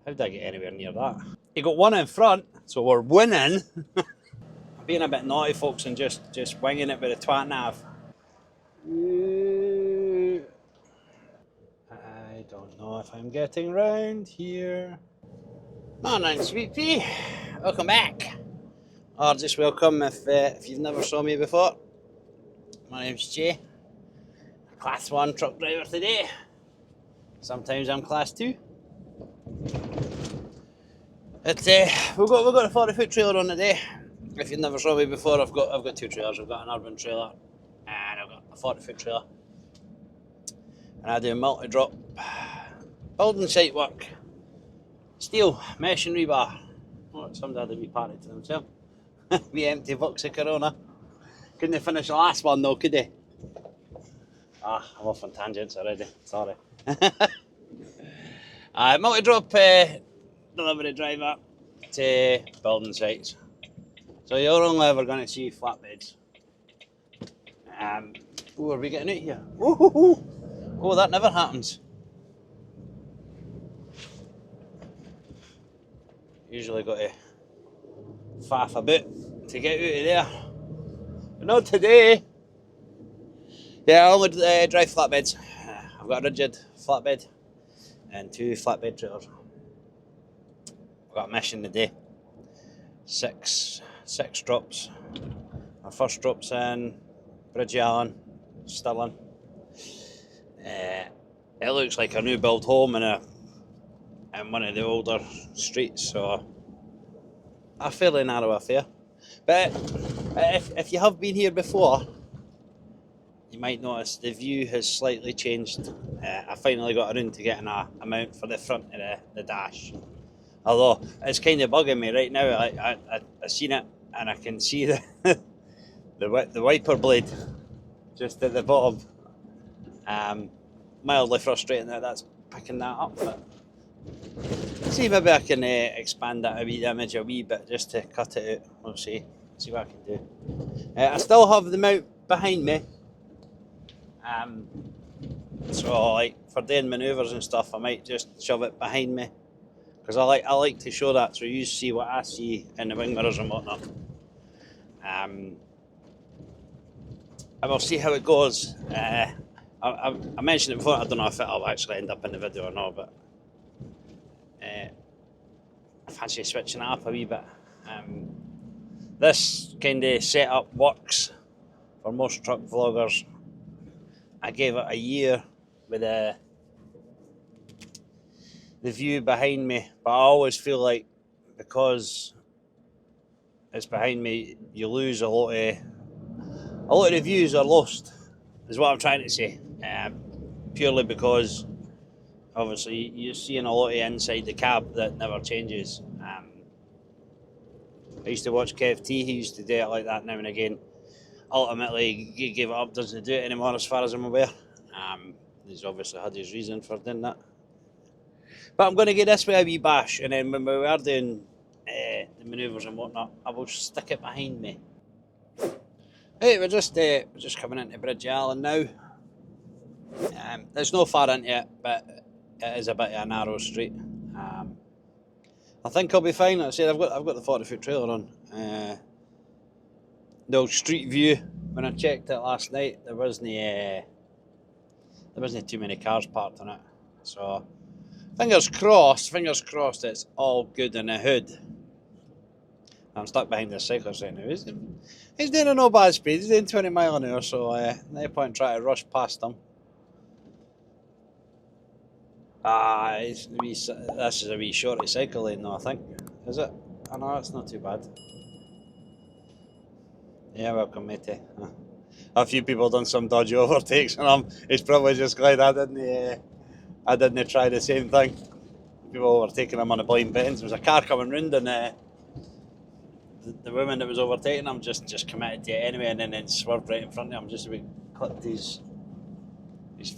How did I get anywhere near that? You got one in front, so we're winning. I'm being a bit naughty, folks, and just winging it with a twat nav. I don't know if I'm getting round here. Morning, sweet pea. Welcome back. Or just welcome if you've never saw me before. My name's Jay. Class 1 truck driver today. Sometimes I'm Class 2. We've got a 40-foot trailer on today. If you've never saw me before, I've got two trailers. I've got an urban trailer and I've got a 40-foot trailer. And I do multi-drop building site work. Steel, mesh and rebar. Oh, somebody had a wee party to themselves. Wee empty box of Corona. Couldn't finish the last one though, could they? I'm off on tangents already, sorry. Multi-drop delivery driver to building sites. So you're only ever going to see flatbeds. Are we getting out here? Oh, that never happens. Usually got to faff a bit to get out of there. But not today. Yeah, I only drive flatbeds. I've got a rigid flatbed and 2 flatbed trailers. I've got a mission today. Six drops. Our first drop's in Bridge of Allan, Stirling. It looks like a new build home in one of the older streets, so a fairly narrow affair. But if you have been here before, you might notice the view has slightly changed. I finally got around to getting a mount for the front of the dash. Although it's kind of bugging me right now. I've seen it and I can see the wiper blade just at the bottom. Mildly frustrating that that's picking that up. But see, maybe I can expand that image a wee bit just to cut it out. We'll see what I can do. I still have the mount behind me. So like for doing manoeuvres and stuff, I might just shove it behind me. Because I like to show that so you see what I see in the wing mirrors and whatnot. And we'll see how it goes. I mentioned it before, I don't know if it'll actually end up in the video or not, but I fancy switching it up a wee bit. This kind of setup works for most truck vloggers. I gave it a year with the view behind me, but I always feel like because it's behind me, you lose a lot of the views are lost, is what I'm trying to say. Purely because obviously you're seeing a lot of inside the cab that never changes. I used to watch KFT, he used to do it like that now and again. Ultimately, he gave it up, doesn't do it anymore as far as I'm aware. He's obviously had his reason for doing that. But I'm going to get this way a wee bash, and then when we are doing the manoeuvres and whatnot, I will stick it behind me. Right, we're just coming into Bridge of Allan now. It's not far into it, but it is a bit of a narrow street. I think I'll be fine. Like I said, I've got the 40-foot trailer on. The old street view, when I checked it last night, there wasn't too many cars parked on it. So fingers crossed it's all good in the hood. I'm stuck behind this cyclist right now. He's doing a no bad speed, he's doing 20 mile an hour, so no point trying to rush past him. This is a wee shorty cycle lane though, I think. Is it? Oh no, it's not too bad. Yeah, welcome matey. A few people done some dodgy overtakes and he's probably just glad I didn't try the same thing. People overtaking him on the blind bends. There was a car coming round and the woman that was overtaking him just committed to it anyway and then swerved right in front of him, just about clipped his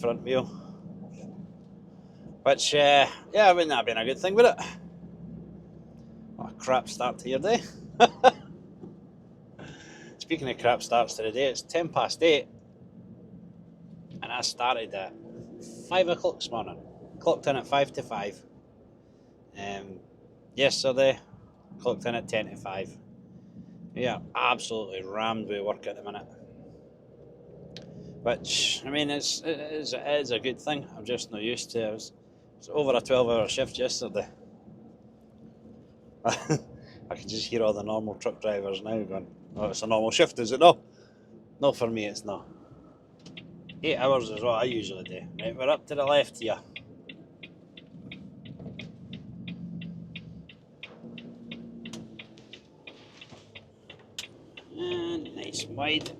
front wheel. Which, yeah, wouldn't that have been a good thing, would it? What a crap start to your day. Speaking of crap starts to the day, it's 8:10 and I started at 5 o'clock this morning. Clocked in at 5 to 5. Yesterday, clocked in at 10 to 5. We are absolutely rammed with work at the minute. Which, I mean, it is a good thing. I'm just not used to it. It was over a 12-hour shift yesterday. I can just hear all the normal truck drivers now going, "Oh, it's a normal shift, is it not?" No, for me, it's not. 8 hours is what I usually do. Right, we're up to the left here. And nice and wide.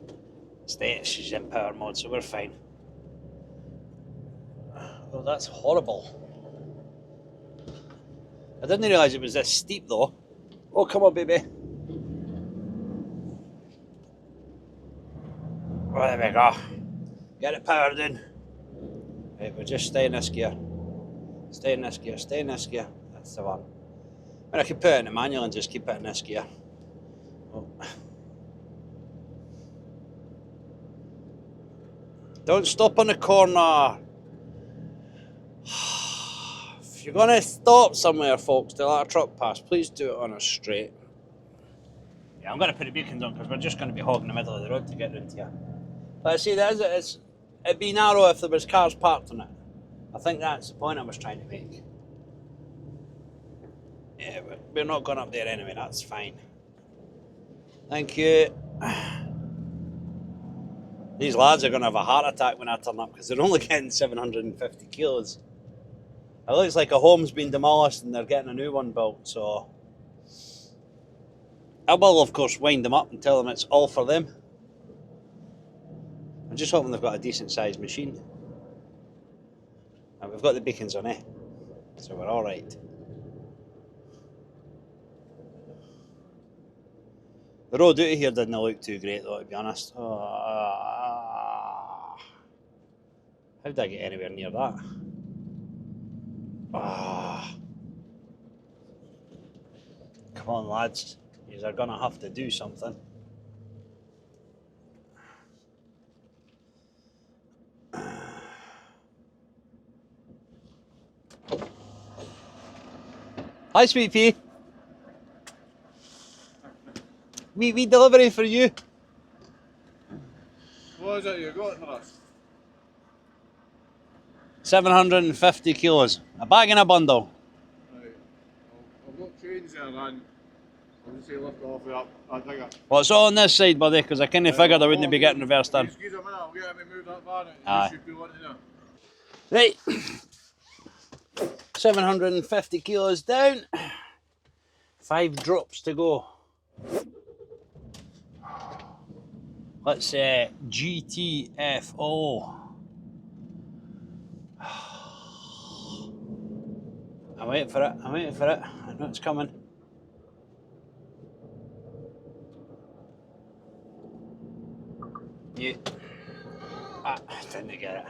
She's in power mode, so we're fine. Oh, that's horrible. I didn't realise it was this steep though. Oh, come on, baby. Oh, there we go. Get it powered in. Right, we're just stay in this gear. Stay in this gear, stay in this gear. That's the one. And I could put it in the manual and just keep it in this gear. Oh. Don't stop on the corner. If you're going to stop somewhere, folks, to let a truck pass, please do it on a straight. Yeah, I'm going to put the beacons on because we're just going to be hogging the middle of the road to get into here. But I see, it'd be narrow if there was cars parked on it. I think that's the point I was trying to make. Yeah, but we're not going up there anyway, that's fine. Thank you. These lads are going to have a heart attack when I turn up because they're only getting 750 kilos. It looks like a home's been demolished and they're getting a new one built, so I will, of course, wind them up and tell them it's all for them. I'm just hoping they've got a decent sized machine. And we've got the beacons on, so we're all right. The road out of here didn't look too great, though, to be honest. How did I get anywhere near that? Come on, lads. You are going to have to do something. Hi, sweet pea. We delivery for you. What is it you got for us? 750 kilos. A bag and a bundle. Right. I've got chains there, and I'll just say lift off with that digger. Well, it's all on this side, buddy, because I kind of figured I wouldn't be getting reversed in. Excuse a minute, I'll get him to move that van. Aye. You should be wanting to. Right. 750 kilos down. 5 drops to go. Let's GTFO. I'm waiting for it. I'm waiting for it. I know it's coming. Yeah. I didn't get it.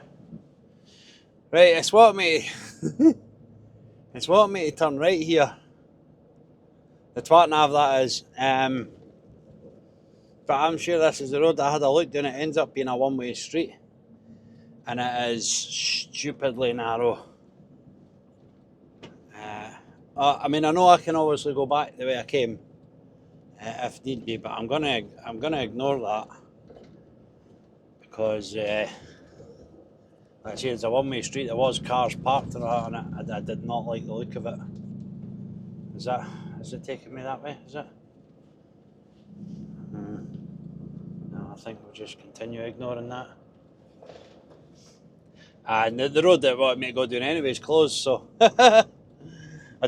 Right, it's what me. It's what me to turn right here. The twat nav that is. But I'm sure this is the road I had a look down. It ends up being a one-way street, and it is stupidly narrow. I mean, I know I can obviously go back the way I came if need be, but I'm gonna ignore that because actually it's a one-way street. There was cars parked on it. I did not like the look of it. Is it taking me that way? Is it? No, I think we'll just continue ignoring that. And the road that wanted me to go down anyway is closed, so I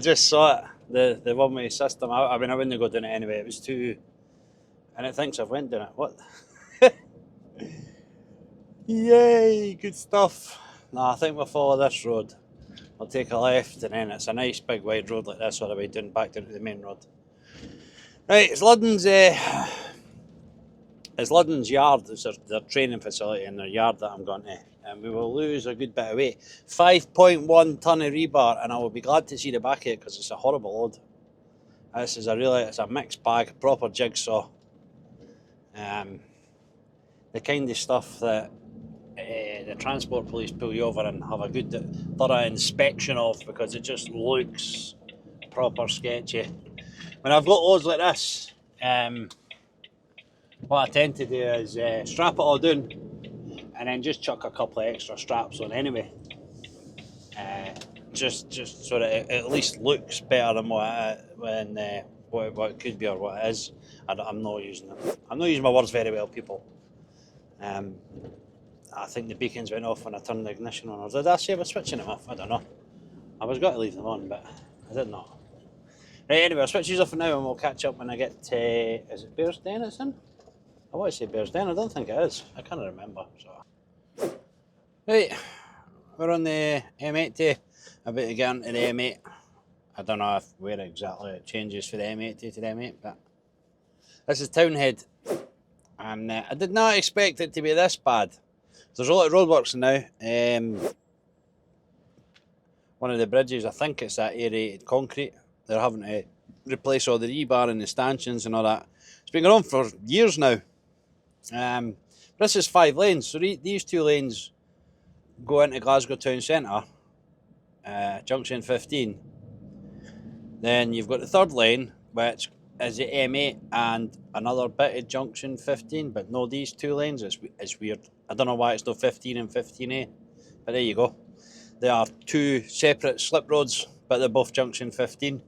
just saw it, the one-way system. I mean, I wouldn't go down it anyway. It was too, and it thinks I've went down it. What? Yay, good stuff. No, I think we'll follow this road. I'll take a left, and then it's a nice big wide road like this all the way down back down to the main road. Right, it's Ludden's yard. It's their training facility and their yard that I'm going to. And we will lose a good bit of weight. 5.1 tonne of rebar, and I will be glad to see the back of it because it's a horrible load. This is it's a mixed bag, proper jigsaw. The kind of stuff that the transport police pull you over and have a good thorough inspection of because it just looks proper sketchy. When I've got loads like this, what I tend to do is strap it all down and then just chuck a couple of extra straps on anyway. Just so that it at least looks better than what it could be or what it is. I'm not using my words very well, people. I think the beacons went off when I turned the ignition on. Or did I say I was switching it off? I don't know. I was going to leave them on, but I did not. Right, anyway, I'll switch these off for now and we'll catch up when I get to... Is it Bearsden it's in? I want to say Bearsden, I don't think it is. I can't remember. So. Right, we're on the M80. About to get into the M8. I don't know where exactly it changes for the M80 to the M8, but this is Townhead. And I did not expect it to be this bad. There's a lot of roadworks now. One of the bridges, I think it's that aerated concrete. They're having to replace all the rebar and the stanchions and all that. It's been going on for years now. This is 5 lanes, so these 2 lanes go into Glasgow town centre, junction 15. Then you've got the 3rd lane, which is the M8 and another bit of junction 15, but no, these 2 lanes, it's weird. I don't know why it's not 15 and 15A, but there you go. They are 2 separate slip roads, but they're both junction 15.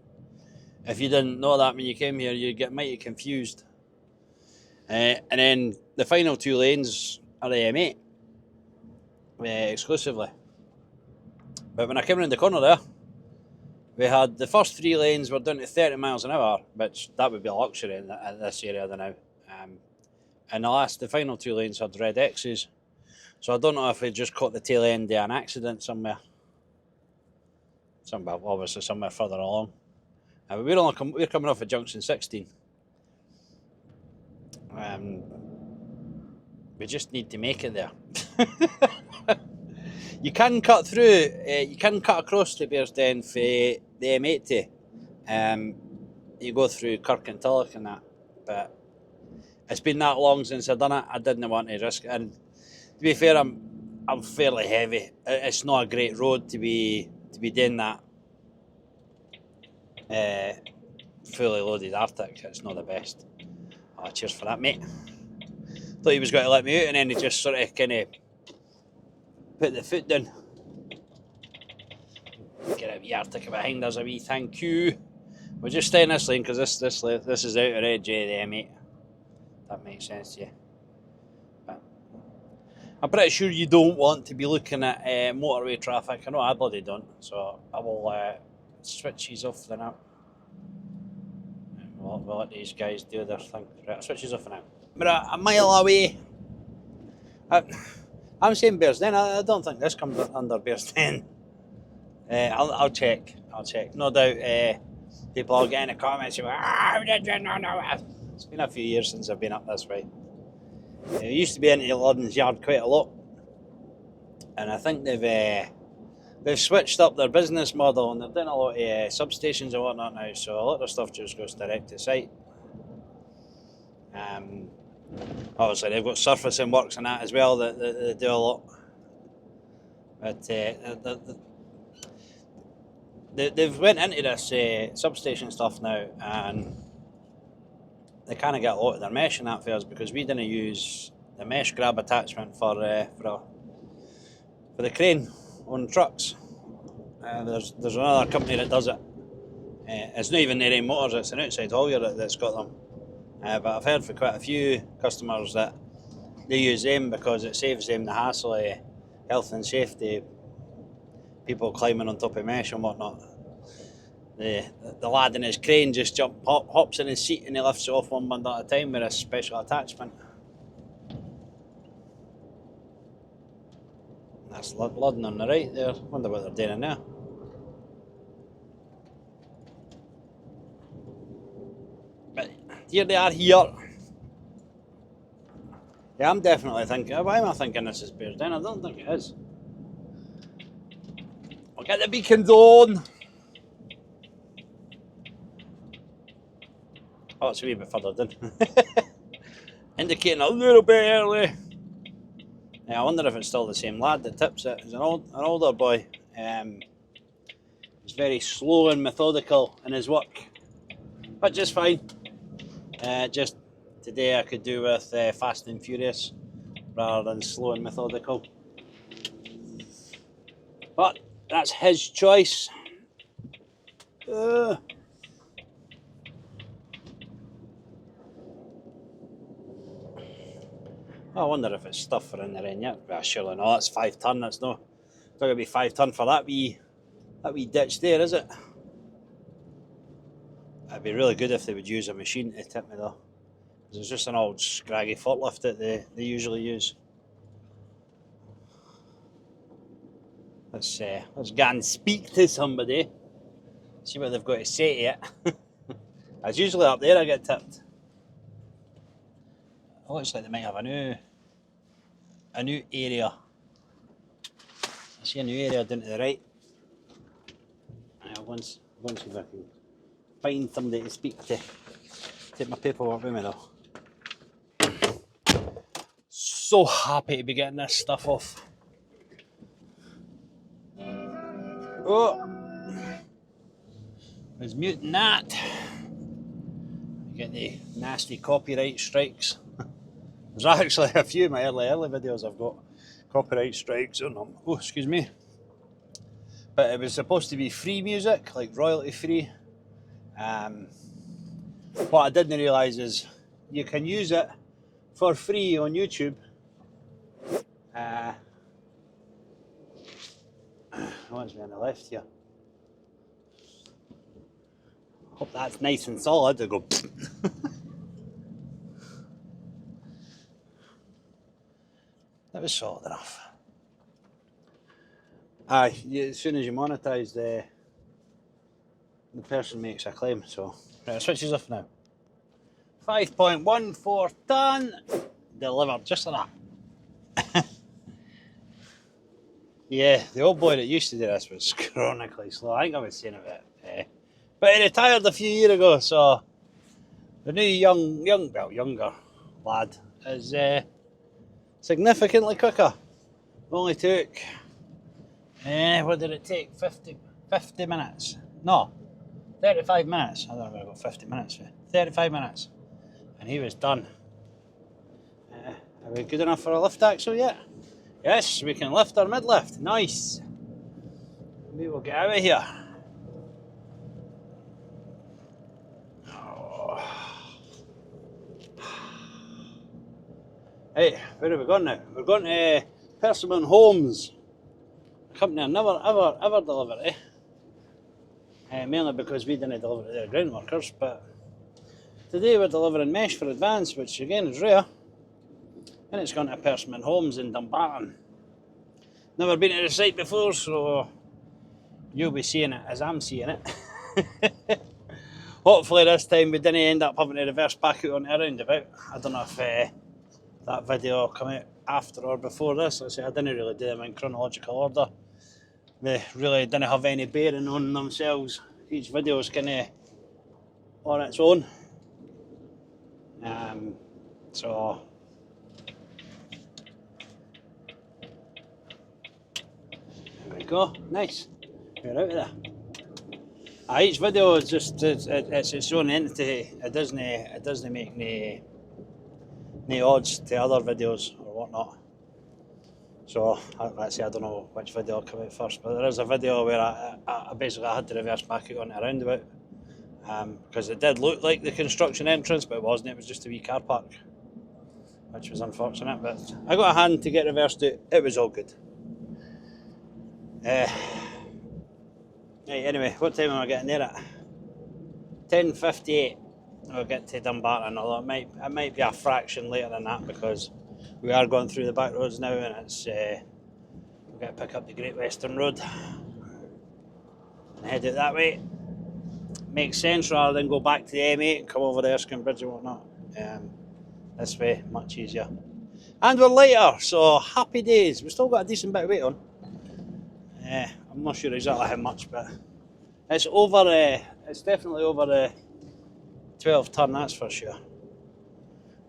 If you didn't know that when you came here, you'd get mighty confused. And then the final 2 lanes are the M8 exclusively. But when I came around the corner there, we had the first 3 lanes were down to 30 miles an hour, which that would be a luxury in this area now. And the final 2 lanes had red X's. So I don't know if we just caught the tail end of an accident somewhere. Obviously somewhere further along. We're coming off at junction 16. We just need to make it there. You can cut through, you can cut across to Bearsden for the M80. You go through Kirk and Tulloch and that, but it's been that long since I've done it, I didn't want to risk it. And to be fair, I'm fairly heavy. It's not a great road to be doing that fully loaded Arctic. It's not the best. Oh, cheers for that, mate. Thought he was going to let me out, and then he just sort of kind of put the foot down. Get a wee Arctic behind us, a wee thank you. We'll just stay in this lane because this is out of edge of the M8. That makes sense to you. But I'm pretty sure you don't want to be looking at motorway traffic. I know I bloody don't, so I will switch these off for now. We'll let these guys do their thing. Right, I'll switch these off for now. We're a mile away. I'm saying Bearsden. I don't think this comes under Bearsden. I'll check. No doubt people will get in the comments and go, it's been a few years since I've been up this way. It used to be into London's Yard quite a lot. And I think they've switched up their business model and they're doing a lot of substations and whatnot now, so a lot of stuff just goes direct to site. Obviously they've got surfacing works and that as well that they do a lot. But they've went into this substation stuff now, and they kind of get a lot of their mesh and that for us because we didn't use the mesh grab attachment for the crane on trucks. There's another company that does it. It's not even their own motors, it's an outside haulier that's got them. But I've heard from quite a few customers that they use them because it saves them the hassle of health and safety, people climbing on top of mesh and whatnot. The lad in his crane just hops in his seat and he lifts it off one bundle at a time with a special attachment. That's London on the right there. Wonder what they're doing now. But here they are here. Yeah, I'm definitely thinking, why am I thinking this is Bearsden? I don't think it is. I'll get the beacons on. Oh, it's a wee bit further down. Indicating a little bit early. I wonder if it's still the same lad that tips it. He's an older boy. He's very slow and methodical in his work, but just fine. Just today I could do with fast and furious rather than slow and methodical. But that's his choice. I wonder if it's stuff for in there in yet. Well, surely not. It's 5 ton. It's not going to be 5 ton for that wee ditch there, is it? It'd be really good if they would use a machine to tip me though. Because it's just an old scraggy forklift that they usually use. Let's go and speak to somebody. See what they've got to say to it. It's usually up there I get tipped. It looks like they might have a new area. I see a new area down to the right. I'll go and see if I can find somebody to speak to. Take my paperwork with me though. So happy to be getting this stuff off. Oh, I was muting that. Get the nasty copyright strikes. There's actually a few of my early videos I've got copyright strikes on them. Oh, excuse me. But it was supposed to be free music, like royalty free. What I didn't realise is you can use it for free on YouTube. What's me on the left here? Hope that's nice and solid. I go. That was solid enough. Aye, as soon as you monetise, the person makes a claim. So right, it switches off now. 5.14 tonne delivered, just like that. Yeah, the old boy that used to do this was chronically slow. I think I was saying about it. But he retired a few years ago, so the new younger lad is significantly quicker. Only took, what did it take? 50 minutes? No, 35 minutes. I don't know if I got 50 minutes. 35 minutes. And he was done. Are we good enough for a lift axle yet? Yes, we can lift our mid-lift. Nice. We will get out of here. Hey, where are we going now? We're going to Persimmon Homes, a company I never ever deliver to. Mainly because we didn't deliver to their ground workers, but today we're delivering mesh for Advance, which again is rare. And it's going to Persimmon Homes in Dumbarton. Never been to the site before, so you'll be seeing it as I'm seeing it. Hopefully this time we didn't end up having to reverse back out on a roundabout. I don't know if that video will come out after or before this. Like I say, I didn't really do them in chronological order. They really didn't have any bearing on themselves. Each video is kind of on its own. So there we go. Nice. We're out of there. Each video is just it's its own entity. It doesn't make any odds to other videos or whatnot. So let's say I don't know which video will come out first, but there is a video where I basically had to reverse back out on a roundabout because it did look like the construction entrance, but it wasn't. It was just a wee car park, which was unfortunate. But I got a hand to get reversed out. It was all good. Right, anyway, what time am I getting there at? 10:58. We'll get to Dumbarton, although it might be a fraction later than that because we are going through the back roads now, and it's we've got to pick up the Great Western Road and head out that way. Makes sense rather than go back to the M8 and come over the Erskine Bridge and whatnot. This way, much easier. And we're later, so happy days. We've still got a decent bit of weight on. I'm not sure exactly how much, but it's over. It's definitely over the 12 tonne, that's for sure.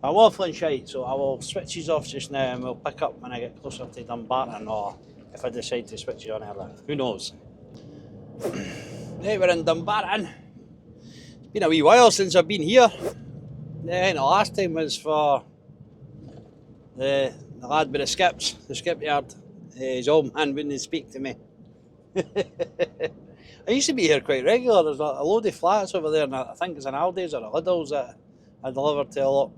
I'm waffling shite, so I will switch these off just now and we'll pick up when I get closer to Dumbarton, or if I decide to switch it on earlier. Who knows? Right, we're in Dumbarton. It's been a wee while since I've been here. The last time was for the lad with the skips, the skipyard. His old man wouldn't speak to me. I used to be here quite regular. There's a load of flats over there, and I think it's an Aldi's or a Lidl's that I deliver to a lot.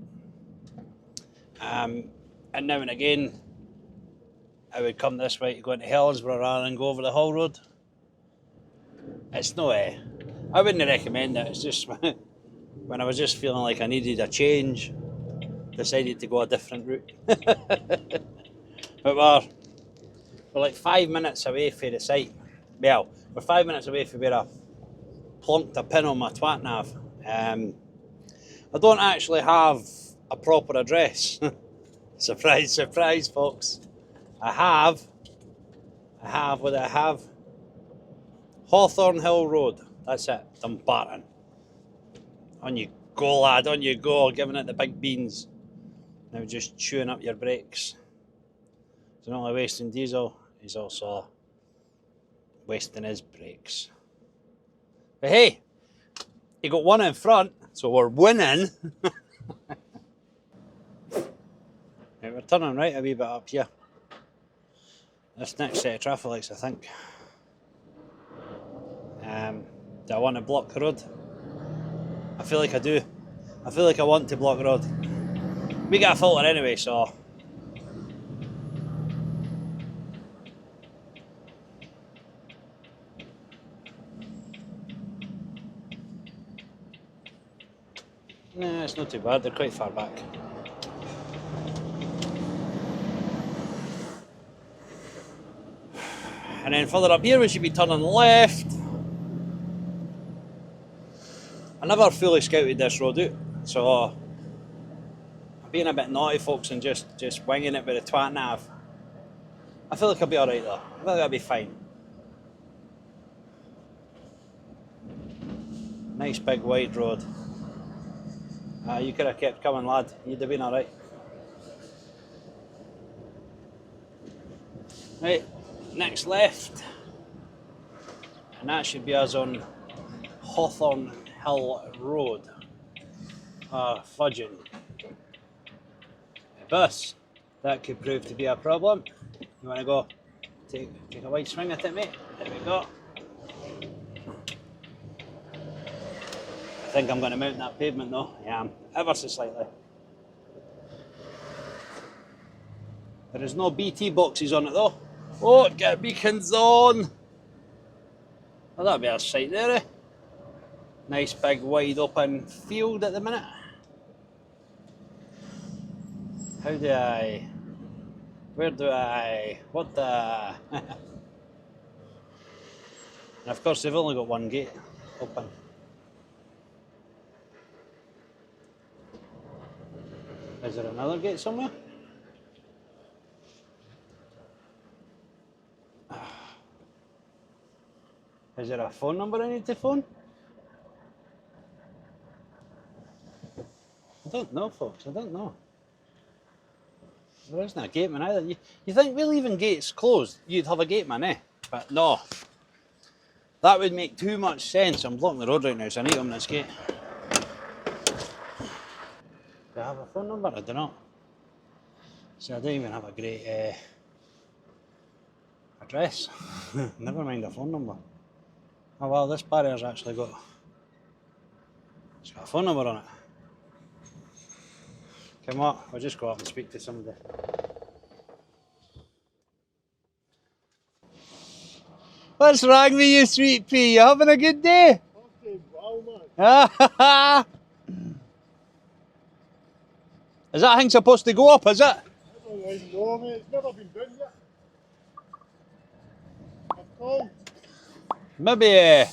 And now and again, I would come this way to go into Helensburgh rather than go over the Hull Road. It's no I wouldn't recommend it. It's just when I was just feeling like I needed a change, decided to go a different route. But we're like 5 minutes away from the site. Well, we're 5 minutes away from where I plonked a pin on my twat nav. I don't actually have a proper address. Surprise, surprise, folks. I have what I have. Hawthorne Hill Road. That's it. Dumbarton. On you go, lad. On you go. Giving it the big beans. Now just chewing up your brakes. He's not only wasting diesel, he's also wasting his brakes. But hey, he got one in front, so we're winning. Right, we're turning right a wee bit up here. This next set of traffic lights, I think. Do I want to block the road? I feel like I do. I feel like I want to block the road. We got a filter anyway, so. Nah, it's not too bad. They're quite far back. And then further up here, we should be turning left. I never fully scouted this road out, so I'm being a bit naughty, folks, and just winging it with the twat nav. I feel like I'll be alright though. I feel like I'll be fine. Nice big wide road. You could have kept coming, lad. You'd have been alright. Right, next left. And that should be us on Hawthorne Hill Road. Fudging. A bus. That could prove to be a problem. You want to go take a wide swing at it, mate? There we go. I think I'm going to mount that pavement though. Yeah, ever so slightly. There is no BT boxes on it though. Oh, get beacons on! Well, that'll be our sight there, eh? Nice big wide open field at the minute. How do I... Where do I... What the... And of course they've only got one gate open. Is there another gate somewhere? Is there a phone number I need to phone? I don't know, folks, I don't know. There isn't a gateman either. You think we're leaving gates closed, you'd have a gateman, eh? But no. That would make too much sense. I'm blocking the road right now, so I need to open this gate. Do I have a phone number? I don't know. So I don't even have a great address. Never mind a phone number. Oh well, this barrier's actually got... It's got a phone number on it. Come on, we'll just go up and speak to somebody. What's wrong with you, sweet pea? You having a good day? Okay, well, man. Is that thing supposed to go up, is it? I don't really know, mate. It's never been done yet. I've called. Maybe... Yeah.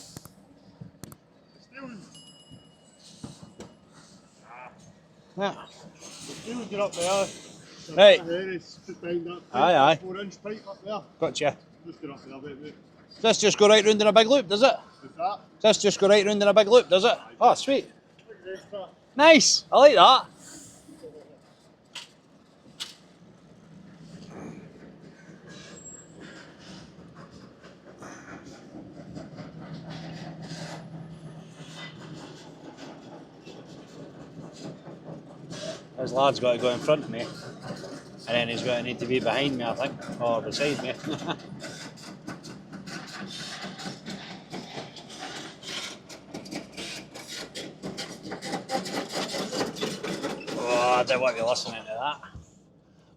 The steels are up there. Right. Just behind that Aye. 4-inch pipe up there. Gotcha. Just get up there a bit, mate. Does this just go right round in a big loop, does it? What's that? Does this just go right round in a big loop, does it? Oh, sweet. Big race. Nice. I like that. This lad's got to go in front of me, and then he's going to need to be behind me, I think, or beside me. Oh, I don't want to be listening to that.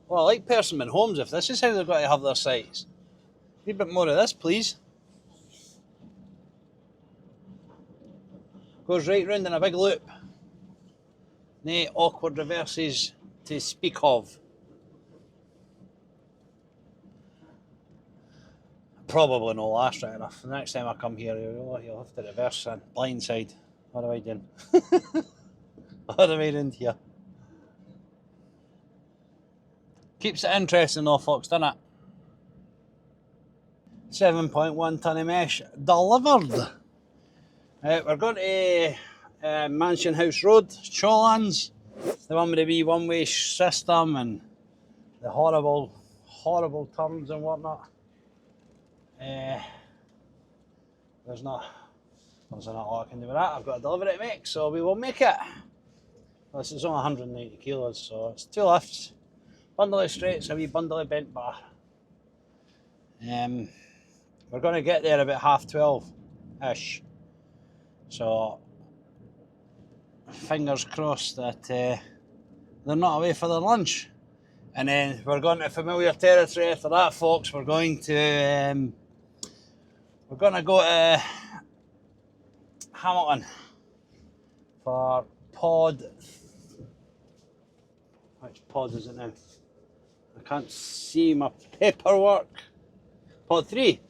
Well, I like Persimmon Homes, if this is how they're going to have their sites. A bit more of this, please. Goes right round in a big loop. No awkward reverses to speak of. Probably no last right enough. The next time I come here, you'll have to reverse and blindside. What am I doing? What am I doing here? Keeps it interesting though, folks, doesn't it? 7.1 tonne of mesh delivered. We're going to Mansion House Road, Shawlands, the one with the wee one-way system and the horrible turns and whatnot. There's not a lot I can do with that. I've got a delivery to make, so we will make it. This is only 190 kilos, so it's 2 lifts, bundle of straights, a wee bundle of bent bar. We're going to get there about 12:30ish. So, fingers crossed that they're not away for their lunch. And then we're going to familiar territory after that, folks. We're going to go to Hamilton for pod. Which pod is it now? I can't see my paperwork. Pod 3.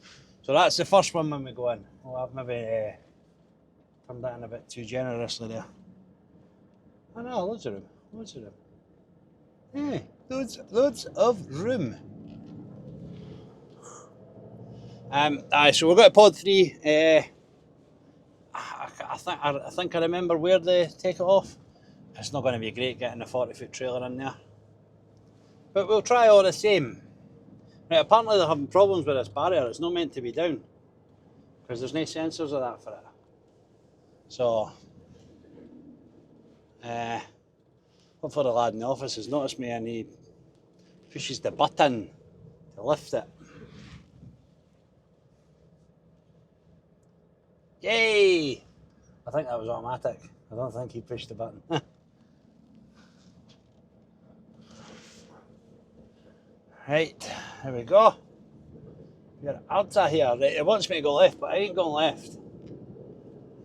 So that's the first one when we go in. Well, I've maybe turned that in a bit too generously there. I know, loads of room. Yeah, loads of room. So we've got pod 3. I think I remember where they take it off. It's not going to be great getting a 40-foot trailer in there, but we'll try all the same. Right, apparently they're having problems with this barrier. It's not meant to be down because there's no sensors of that for it. So, hopefully the lad in the office has noticed me and he pushes the button to lift it. Yay! I think that was automatic. I don't think he pushed the button. Right, there we go. We've got Alta here. Right, it wants me to go left, but I ain't going left.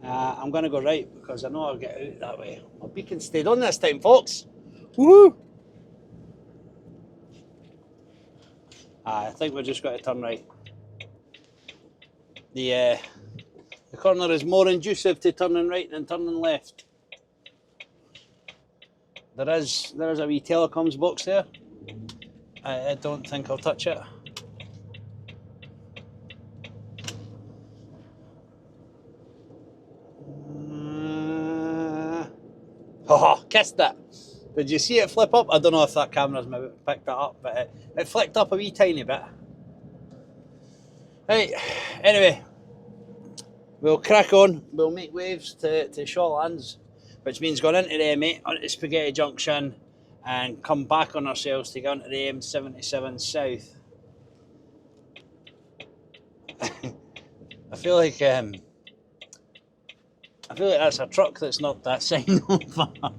I'm going to go right because I know I'll get out that way. My beacon stayed on this time, folks. Woohoo! I think we're just going to turn right. The corner is more conducive to turning right than turning left. There is a wee telecoms box there. I don't think I'll touch it. Oh, kissed it. Did you see it flip up? I don't know if that camera's maybe picked that up, but it flicked up a wee tiny bit. Right, anyway, we'll crack on. We'll make waves to Shawlands, which means going into the M8, onto Spaghetti Junction, and come back on ourselves to get onto the M77 South. I feel like that's a truck that's not that sign over. I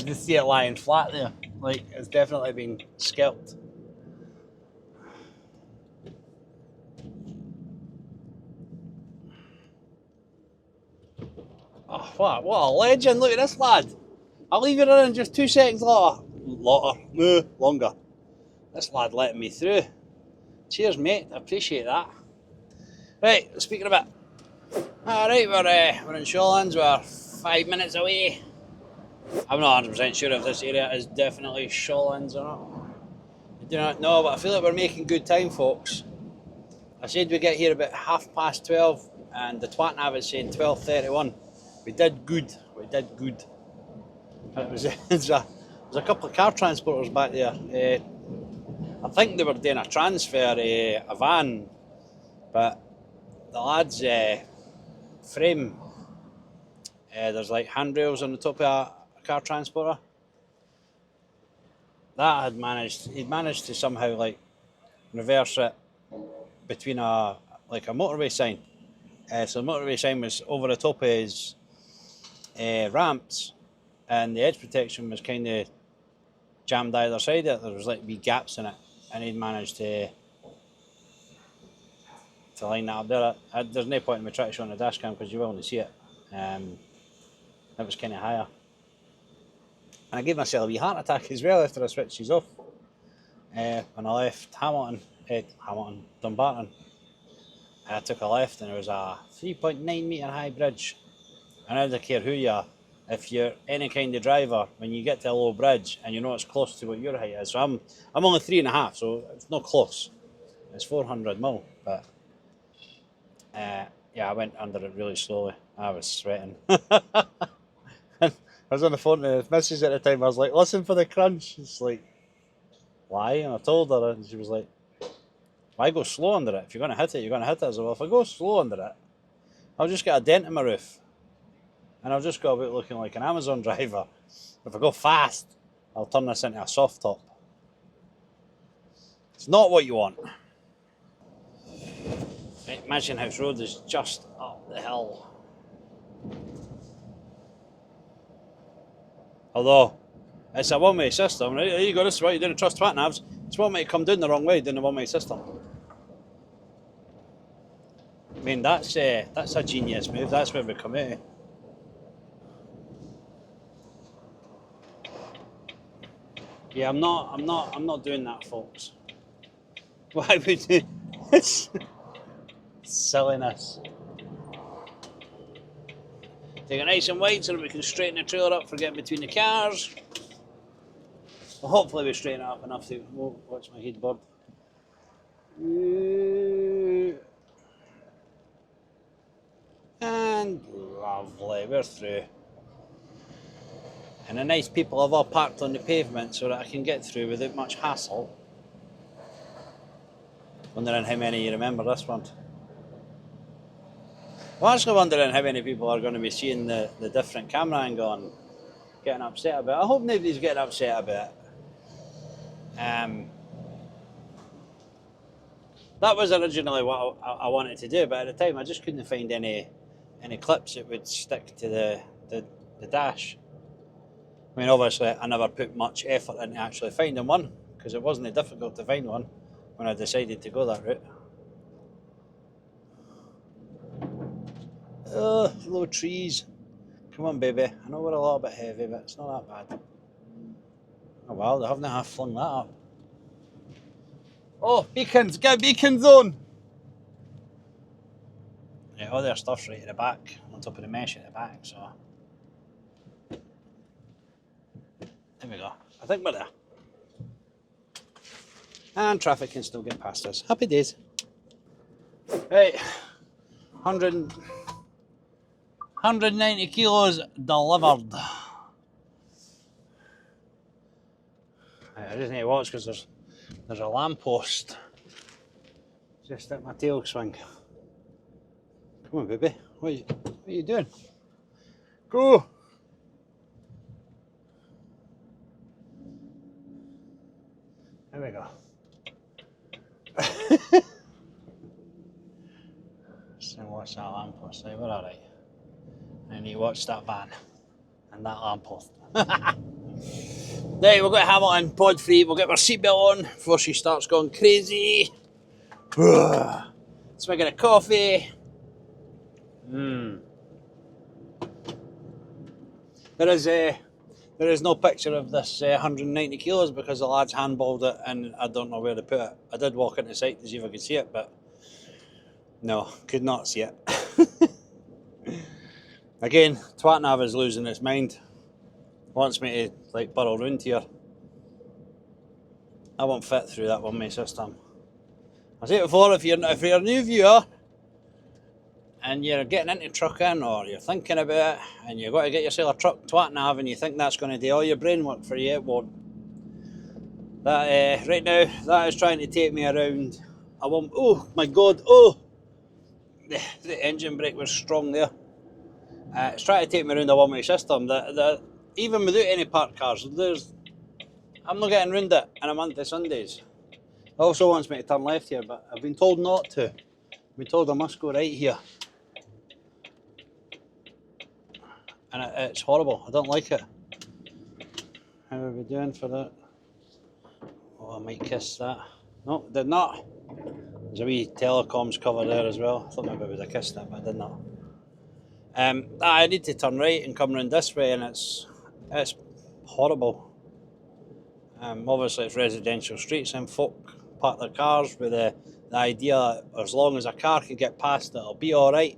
just see it lying flat there, like it's definitely been scalped. Oh, what a legend! Look at this lad. I'll leave it in just 2 seconds longer. This lad letting me through. Cheers, mate. I appreciate that. Right, speaking of it. Alright, we're in Shawlands. We're 5 minutes away. I'm not 100% sure if this area is definitely Shawlands or not. I do not know, but I feel like we're making good time, folks. I said we get here about 12:30, and the twat nav is saying 12:31. We did good. There's a couple of car transporters back there. I think they were doing a transfer, a van, but the lad's frame, there's like handrails on the top of a car transporter, he'd managed to somehow like reverse it between a motorway sign. So the motorway sign was over the top of his ramps, and the edge protection was kind of jammed either side of it. There was like wee gaps in it, and he'd managed to line that up there. There's no point in me trying to show on the dash cam because you will only see it. It was kind of higher. And I gave myself a wee heart attack as well after I switched these off. When I left Dumbarton, I took a left and it was a 3.9 metre high bridge. And I don't care who you are, if you're any kind of driver, when you get to a low bridge and you know it's close to what your height is. So I'm only 3.5, so it's not close. It's 400 mil, but yeah, I went under it really slowly. I was sweating. I was on the phone to the missus at the time. I was like, listen for the crunch. It's like, why? And I told her, and she was like, why go slow under it? If you're going to hit it, you're going to hit it. I said, well, if I go slow under it, I'll just get a dent in my roof. And I'll just go about looking like an Amazon driver. If I go fast, I'll turn this into a soft top. It's not what you want. Right, Mansion House Road is just up the hill. Although, it's a one-way system, right? There you go, this is why you didn't trust twat navs. It's one way to come down the wrong way, doing the one-way system. I mean, that's a genius move, that's where we come out. Yeah, I'm not doing that, folks. Why would you? It's silliness. Take it nice and wide so that we can straighten the trailer up for getting between the cars. Well, hopefully we straighten it up enough to watch my headboard. And lovely, we're through. And the nice people have all parked on the pavement so that I can get through without much hassle. Wondering how many you remember this one. I'm actually wondering how many people are going to be seeing the different camera angle and getting upset about it. I hope nobody's getting upset about it. That was originally what I wanted to do, but at the time I just couldn't find any clips that would stick to the dash. I mean, obviously I never put much effort into actually finding one because it wasn't difficult to find one when I decided to go that route. Oh, low trees. Come on, baby. I know we're a little bit heavy, but it's not that bad. Oh, wow, they haven't half flung that up. Oh, beacons! Get beacons on! Yeah, all their stuff's right at the back, on top of the mesh at the back, so... There we go. I think we're there. And traffic can still get past us. Happy days. Right. 190 kilos delivered. I just need to watch because there's a lamppost just at my tail swing. Come on, baby. What are you doing? Go! There we go. So watch that lamppost. Right, we're alright. And you watch that van and that lamppost. Right, we'll go to Hamilton, pod free. We'll get our seatbelt on before she starts going crazy. Swigging a coffee. There is no picture of this 190 kilos because the lads handballed it and I don't know where to put it. I did walk into sight to see if I could see it, but no, could not see it. Again, TwatNav is losing its mind. Wants me to like burrow around here. I won't fit through that one-way system. I said it before, if you're a new viewer and you're getting into trucking or you're thinking about it and you've got to get yourself a truck TwatNav and you think that's going to do all your brain work for you, it won't. That right now, that is trying to take me around. I won't. Oh my god! Oh, the engine brake was strong there. It's trying to take me around a one-way system. Even without any parked cars, there's I'm not getting round it in a month of Sundays. It also wants me to turn left here, but I've been told not to. I've been told I must go right here. And it's horrible. I don't like it. How are we doing for that? Oh, I might kiss that. No, did not. There's a wee telecoms cover there as well. I thought maybe I would have kissed it, but I did not. I need to turn right and come round this way, and it's horrible. Obviously it's residential streets and folk park their cars with the idea as long as a car can get past it, it'll be alright.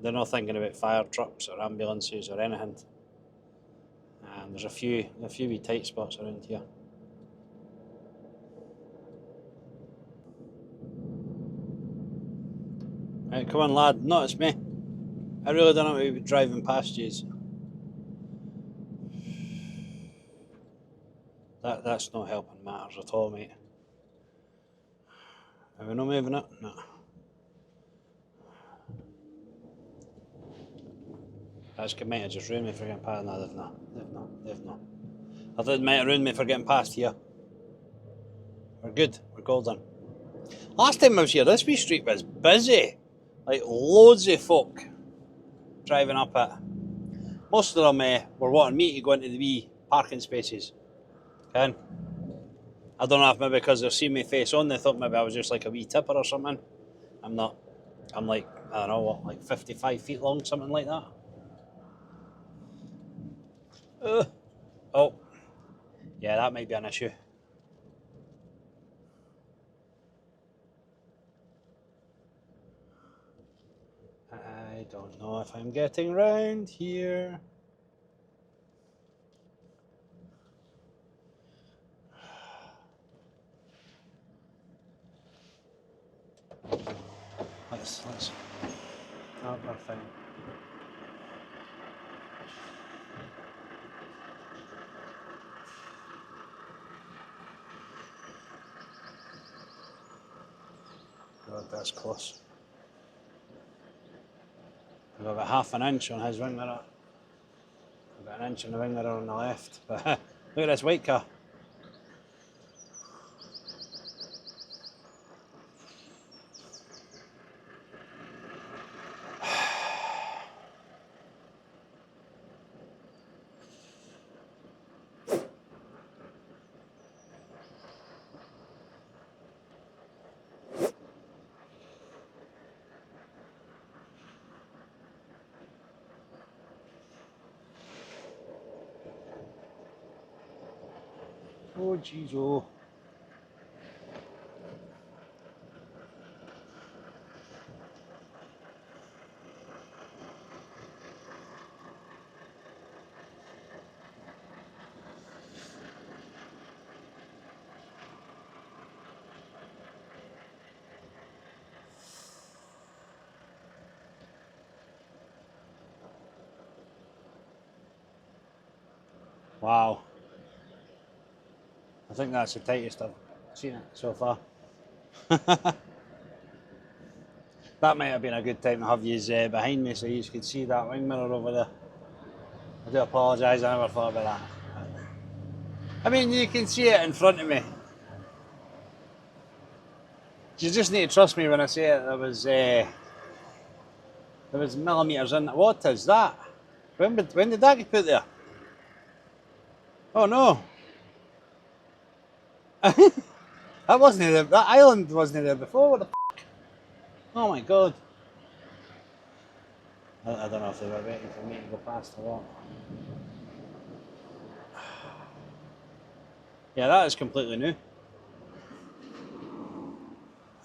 They're not thinking about fire trucks or ambulances or anything. And there's a few wee tight spots around here. Right, come on lad, no, it's me. I really don't know how to be driving past yous. That's not helping matters at all, mate. Are we not moving it? No. That's might have just ruined me for getting past. No, they've not. I thought it might have ruined me for getting past here. We're good, we're golden. Last time I was here, this wee street was busy. Like loads of folk driving up it. Most of them were wanting me to go into the wee parking spaces. Ken? I don't know if maybe because they've seen me face on, they thought maybe I was just like a wee tipper or something. I'm not. I'm like, I don't know what, like 55 feet long, something like that. Oh, yeah, that might be an issue. I don't know if I'm getting round here. Let's. Oh, we're fine. God, that's close. I've got about half an inch on his wing mirror. I've got an inch on the wing mirror on the left. But look at this white car. Oh, jeez, oh. Wow. I think that's the tightest I've seen it so far. That might have been a good time to have yous behind me so you could see that wing mirror over there. I do apologise, I never thought about that. I mean, you can see it in front of me. You just need to trust me when I say it. There was millimetres in it. What is that? When did that get put there? Oh no! That wasn't there. That island wasn't there before. What the f***? Oh my god! I don't know if they were waiting for me to go past or what. Yeah, that is completely new.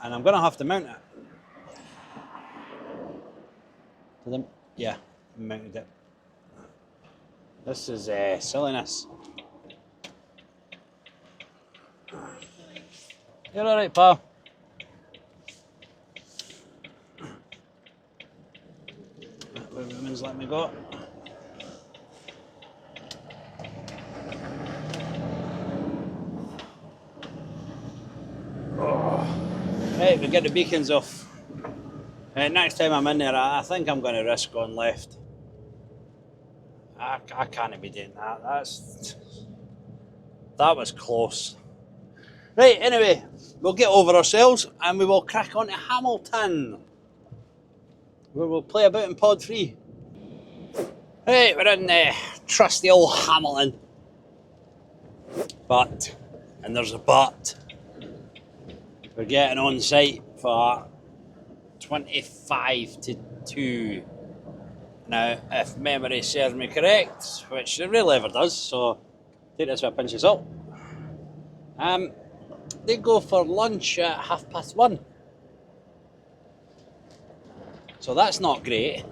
And I'm going to have to mount it. Yeah, mounted it. This is silliness. You're alright, pal. The woman's let me go. Right, we get the beacons off. Next time I'm in there, I think I'm going to risk going left. I can't be doing that. That was close. Right, anyway, we'll get over ourselves and we will crack on to Hamilton, where we'll play about in pod 3. Right, we're in trusty old Hamilton. But, and there's a but, we're getting on site for 25 to 2. Now, if memory serves me correct, which it really ever does, so take this with a pinch of salt. They go for lunch at 1:30. So that's not great.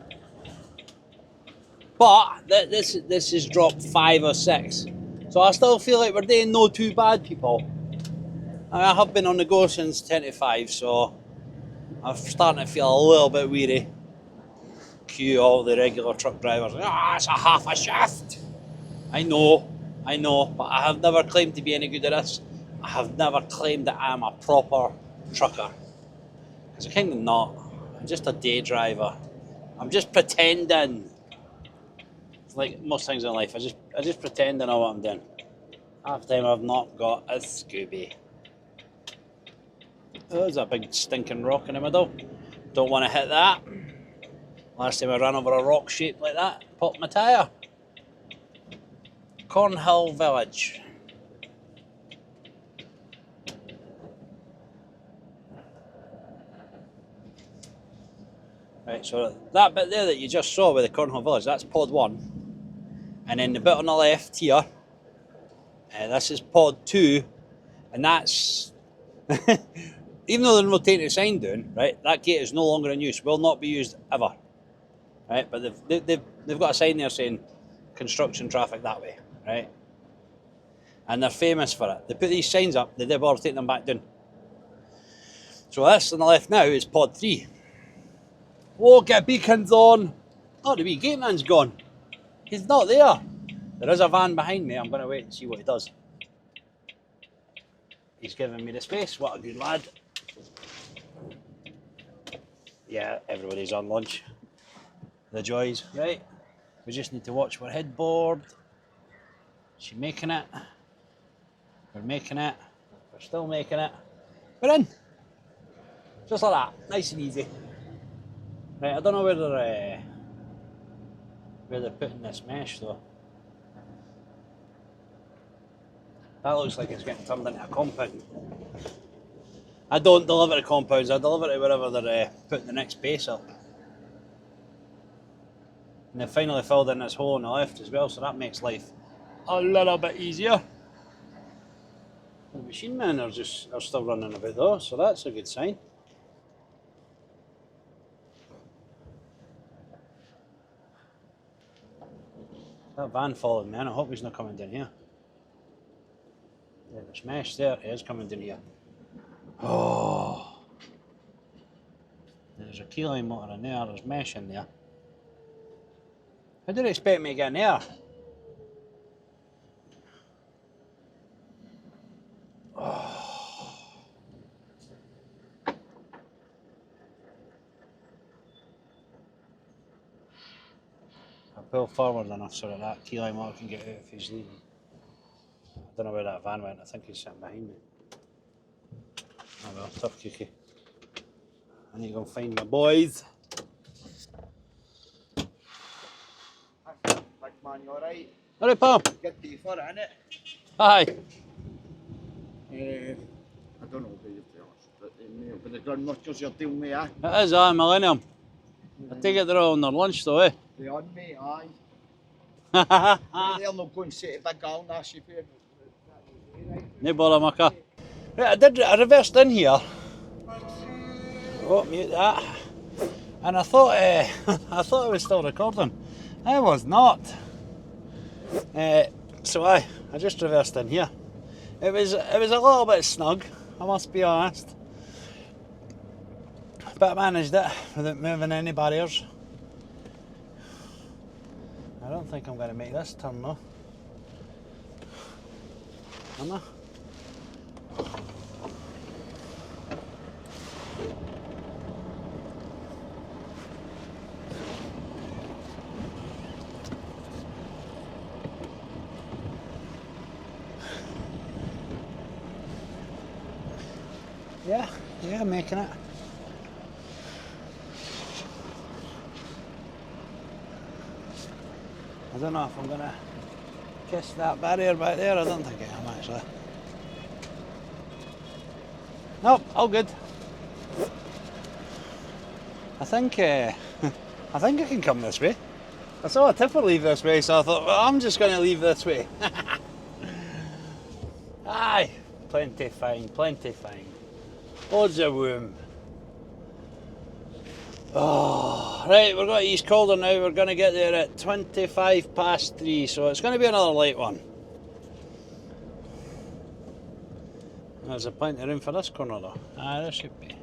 But this is dropped 5 or 6. So I still feel like we're doing no too bad, people. I have been on the go since 10 to 5, so I'm starting to feel a little bit weary. Cue all the regular truck drivers. It's a half a shift. I know, but I have never claimed to be any good at this. I have never claimed that I'm a proper trucker. Because I'm kind of not. I'm just a day driver. I'm just pretending. It's like most things in life. I just pretend I know what I'm doing. Half the time I've not got a Scooby. Oh, there's a big stinking rock in the middle. Don't want to hit that. Last time I ran over a rock shaped like that, popped my tyre. Cornhill Village. Right, so that bit there that you just saw with the Cornhill Village, that's pod 1. And then the bit on the left here, this is pod 2. And that's, even though they're not taking the sign down, right, that gate is no longer in use, will not be used ever. Right, but they've got a sign there saying construction traffic that way, right? And they're famous for it. They put these signs up, they never bother taking them back down. So this on the left now is pod 3. Oh, get beacons on! Oh, the wee gate man's gone. He's not there. There is a van behind me. I'm going to wait and see what he does. He's giving me the space. What a good lad. Yeah, everybody's on lunch. The joys, right? We just need to watch our headboard. She making it. We're making it. We're still making it. We're in. Just like that. Nice and easy. Right, I don't know where they're putting this mesh though. That looks like it's getting turned into a compound. I don't deliver to compounds, I deliver to wherever they're putting the next base up. And they finally filled in this hole on the left as well, so that makes life a little bit easier. The machine men are still running about though, so that's a good sign. That van followed me, and I hope he's not coming down here. Yeah, there's mesh there, he is coming down here. Oh, there's a key line motor in there, there's mesh in there. How did you expect me to get in there? Oh. I'll pull forward enough so that key line motor can get out if he's leaving. I don't know where that van went, I think he's sitting behind me. Oh well, tough cookie. I need to go find my boys. Big man, you alright? Alright, pal. Get paid for it, innit? Hi. I don't know who you're telling, but the gun muckers you're dealing with, eh? It is, Millennium. I take it they're all on their lunch though, eh? They on me, aye. They're not going to say to Big Allan, that's you pay. No bother, mucker. Right, I reversed in here. Oh, mute that. And I thought I thought it was still recording. I was not. So I just reversed in here. It was a little bit snug, I must be honest. But I managed it without moving any barriers. I don't think I'm going to make this turn though. Am I? Yeah, making it. I don't know if I'm gonna kiss that barrier back there. I don't think I am actually. Nope, all good. I think I can come this way. I saw a tipper leave this way, so I thought, well, I'm just going to leave this way. Aye, plenty fine, plenty fine. Loads of room. Oh, right, we're going to East Calder now. We're going to get there at 3:25, so it's going to be another late one. There's a plenty of room for this corner though. Aye, there should be.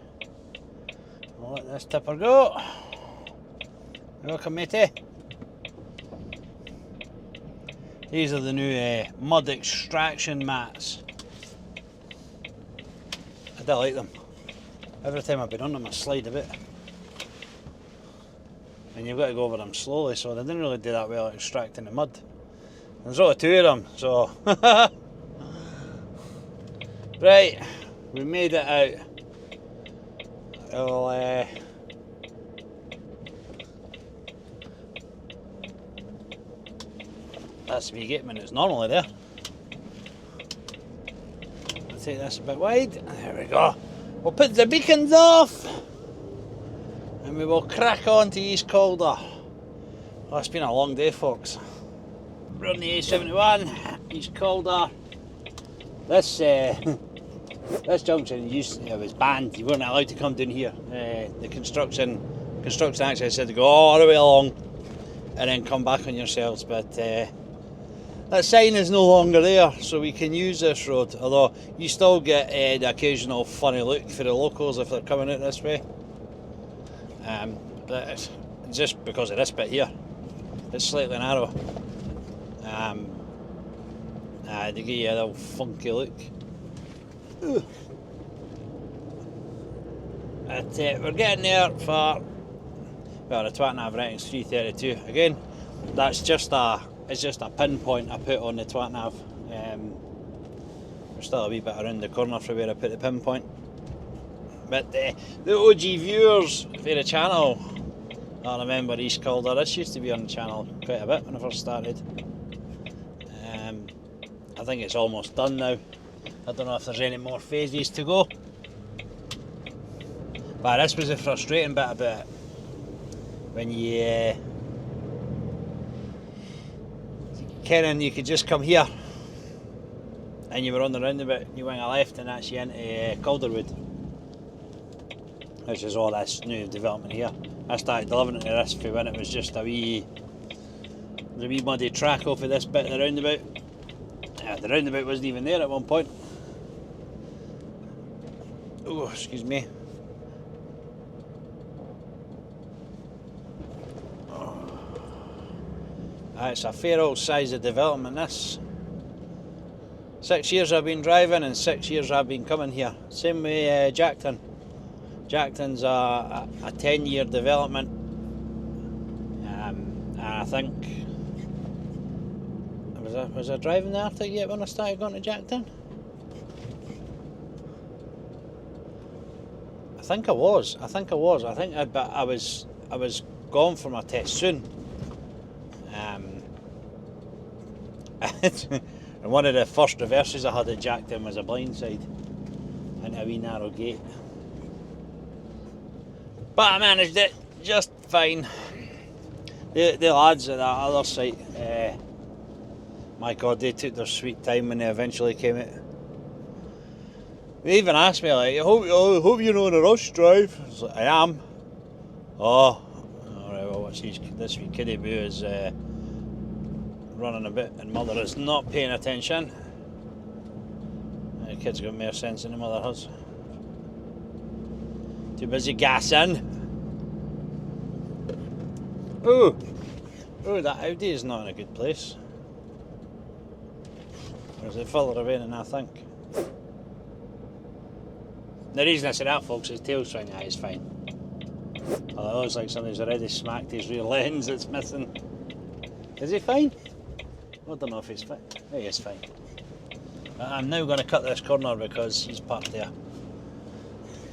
I'll let this tipper go. Welcome, matey. These are the new mud extraction mats. I do like them. Every time I've been on them I slide a bit. And you've got to go over them slowly, so they didn't really do that well at extracting the mud. There's only 2 of them, so... Right, we made it out. Well, that's me getting when it's normally there. I'll take this a bit wide. There we go. We'll put the beacons off and we will crack on to East Calder. Oh, it's been a long day, folks. We're on the A71, East Calder. This this junction was banned. You weren't allowed to come down here. The construction actually said to go all the way along and then come back on yourselves, but that sign is no longer there, so we can use this road, although you still get the occasional funny look for the locals if they're coming out this way. But it's just because of this bit here, it's slightly narrow. They give you a little funky look. But we're getting there for, well, the 2.5 rating's 3:32. Again, that's just a pinpoint I put on the 2.5. We're still a wee bit around the corner from where I put the pinpoint. But the OG viewers for the channel, I remember East Calder. This used to be on the channel quite a bit when I first started. I think it's almost done now. I don't know if there's any more phases to go. But this was the frustrating bit about it. When you Kennan, you could just come here and you were on the roundabout and you went a left and that's you into Calderwood, which is all this new development here. I started delivering to this for when it was just a wee muddy track off of this bit of the roundabout. The roundabout wasn't even there at one point. Oh, excuse me. It's a fair old size of development, this. 6 years I've been driving and 6 years I've been coming here. Same way Jackton. Jackton's a 10-year development. And I think... Was I driving the Arctic yet when I started going to Jackton? I think I was. I think I was gone for my test soon. And one of the first reverses I had at Jackton was a blindside into a wee narrow gate. But I managed it just fine. The lads at that other site, my God, they took their sweet time when they eventually came out. They even asked me, like, I hope you're not on a rush drive. I was like, I am. Oh, alright, well, what's this wee kiddie boo is running a bit and mother is not paying attention. The kid's got more sense than the mother has. Too busy gassing. Oh, that Audi is not in a good place. Or is it further away than I think? The reason I say that, folks, is tail swing eye is fine. Although it looks like somebody's already smacked his rear lens, it's missing. Is he fine? I don't know if he's fine. He is fine. I'm now going to cut this corner because he's parked there.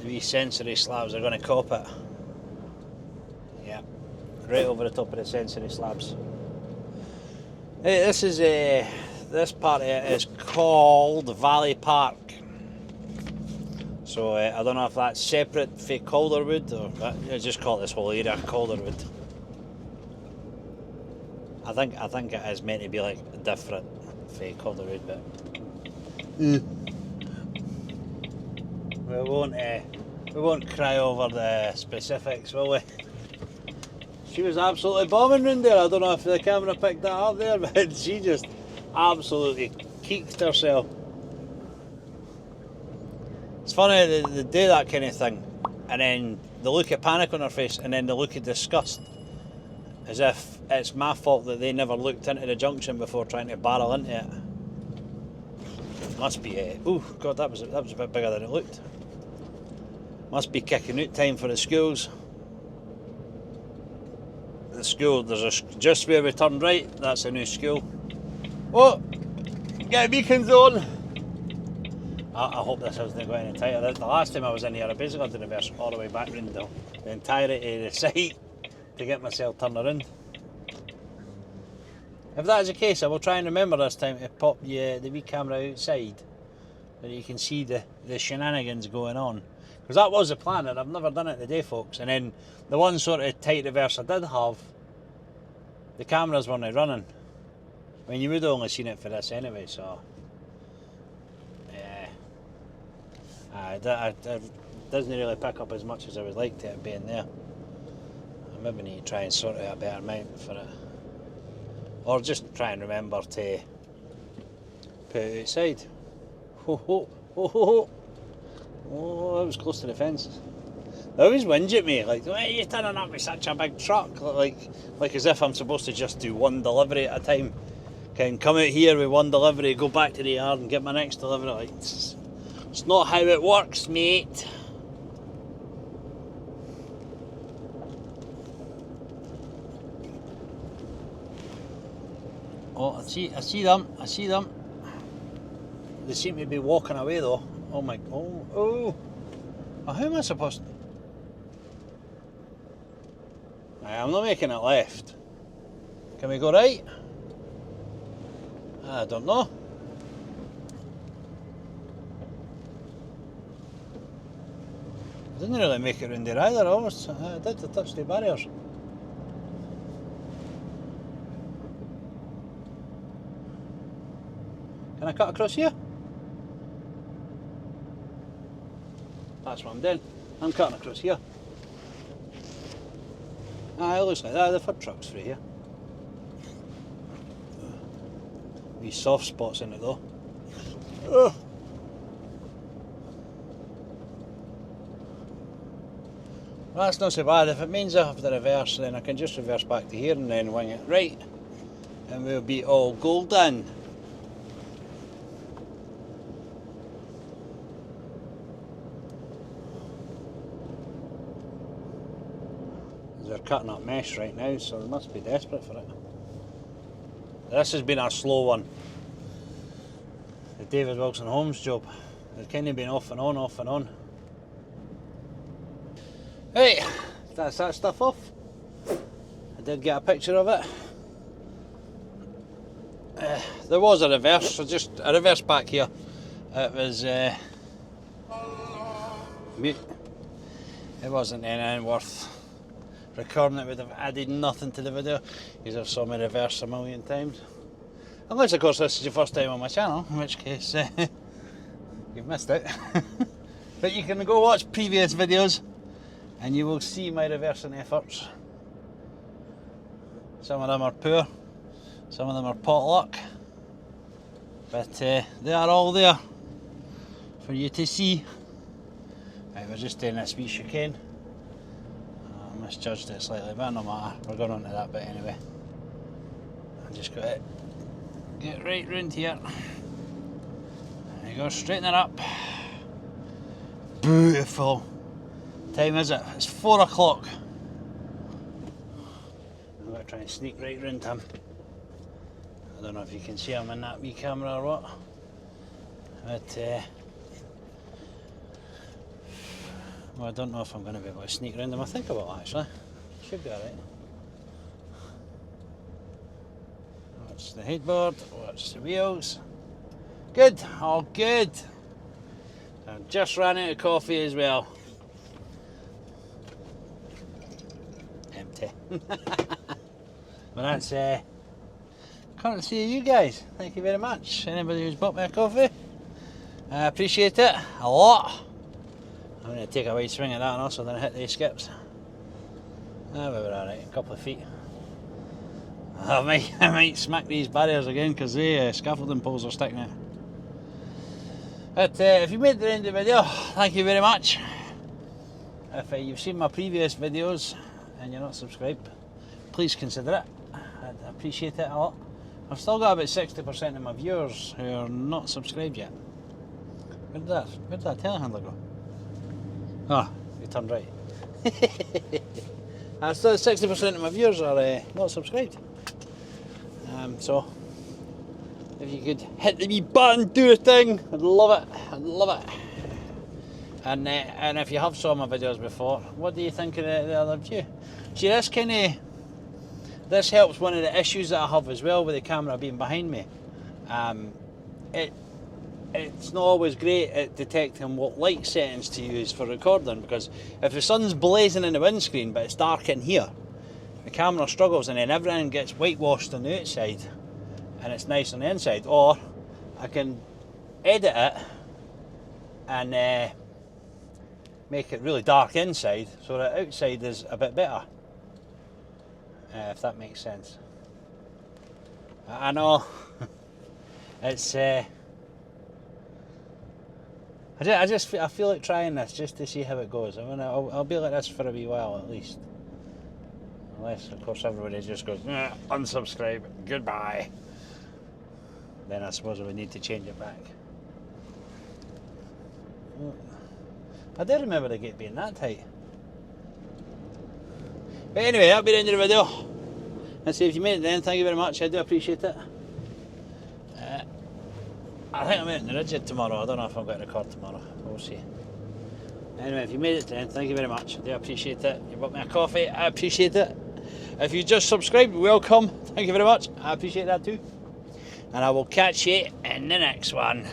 the wee sensory slabs are going to cop it. Yeah, right over the top of the sensory slabs. Hey, this is this part of it is called Valley Park. So I don't know if that's separate from Calderwood, or I just call this whole area Calderwood. I think it is meant to be like different from Calderwood, but we won't cry over the specifics, will we? She was absolutely bombing round there. I don't know if the camera picked that up there, but she just absolutely kicked herself. It's funny, they do that kind of thing, and then they look at panic on her face, and then they look at disgust, as if it's my fault that they never looked into the junction before trying to barrel into it. Must be oh god, that was a bit bigger than it looked. Must be kicking out time for the schools. The school, just where we turned right, that's a new school. Oh, get a beacon zone. I hope this isn't going any tighter. The last time I was in here, I basically had to reverse all the way back round the entirety of the site to get myself turned around. If that is the case, I will try and remember this time to pop the wee camera outside so that you can see the shenanigans going on. Because that was the plan, and I've never done it today, folks. And then the one sort of tight reverse I did have, the cameras weren't running. I mean, you would have only seen it for this anyway, so... It doesn't really pick up as much as I would like to it being there. I maybe need to try and sort out a better mount for it. Or just try and remember to put it outside. Ho ho ho ho ho. Oh, that was close to the fence. They always whinge at me, like, why are you turning up with such a big truck? Like as if I'm supposed to just do one delivery at a time. Can come out here with one delivery, go back to the yard and get my next delivery. Like, it's not how it works, mate. Oh, I see them. They seem to be walking away though. Oh my, oh, how am I supposed to? I'm not making it left. Can we go right? I don't know. Didn't really make it round there either. I did to touch the barriers. Can I cut across here? That's what I'm doing. I'm cutting across here. It looks like that. The food truck's through here. Wee soft spots in it though. Ugh. Well, that's not so bad. If it means I have to reverse, then I can just reverse back to here and then wing it right, and we'll be all golden. They're cutting up mesh right now, so they must be desperate for it. This has been a slow one. The David Wilson Homes job. It's kind of been off and on, off and on. Right, that's that stuff off. I did get a picture of it. There was a reverse, so just a reverse back here. It was mute. It wasn't anything worth recording. It would have added nothing to the video because I've saw me reverse a million times. Unless of course this is your first time on my channel, in which case you've missed it. But you can go watch previous videos and you will see my reversing efforts. Some of them are poor, some of them are potluck, but they are all there for you to see. Right, we're just doing this wee chicane. I misjudged it slightly, but no matter, we're going on to that bit anyway. I just got to get right round here. There you go, straighten it up. Beautiful. Time is it? It's 4 o'clock. I'm going to try and sneak right round him. I don't know if you can see him in that wee camera or what. But Well, I don't know if I'm going to be able to sneak around them. I think I will actually. Should be alright. Watch the headboard, watch the wheels. Good, all good. I've just ran out of coffee as well. Empty. Well, that's courtesy of you guys. Thank you very much. Anybody who's bought me a coffee, I appreciate it a lot. I'm going to take a wide swing at that and also then hit these skips. Ah, we were alright, a couple of feet. I might smack these barriers again because the scaffolding poles are sticking out. But if you made it to the end of the video, thank you very much. If you've seen my previous videos and you're not subscribed, please consider it. I'd appreciate it a lot. I've still got about 60% of my viewers who are not subscribed yet. Where did that telehandler go? Ah, you turned right. And still 60% of my viewers are not subscribed. So if you could hit the wee button, do the thing, I'd love it. I'd love it. And if you have saw my videos before, what do you think of the other view? See, this helps one of the issues that I have as well with the camera being behind me. It's not always great at detecting what light settings to use for recording, because if the sun's blazing in the windscreen but it's dark in here, the camera struggles and then everything gets whitewashed on the outside and it's nice on the inside. Or I can edit it and make it really dark inside so that outside is a bit better, if that makes sense. I know it's I feel like trying this just to see how it goes. I mean, I'll be like this for a wee while at least. Unless, of course, everybody just goes, unsubscribe, goodbye. Then I suppose I would need to change it back. I do remember the gate being that tight. But anyway, that'll be the end of the video. And see if you made it then, thank you very much, I do appreciate it. I think I'm out in the Ridge tomorrow. I don't know if I'm going to record tomorrow. We'll see. Anyway, if you made it to the end, thank you very much. I do appreciate it. You bought me a coffee. I appreciate it. If you just subscribed, welcome. Thank you very much. I appreciate that too. And I will catch you in the next one.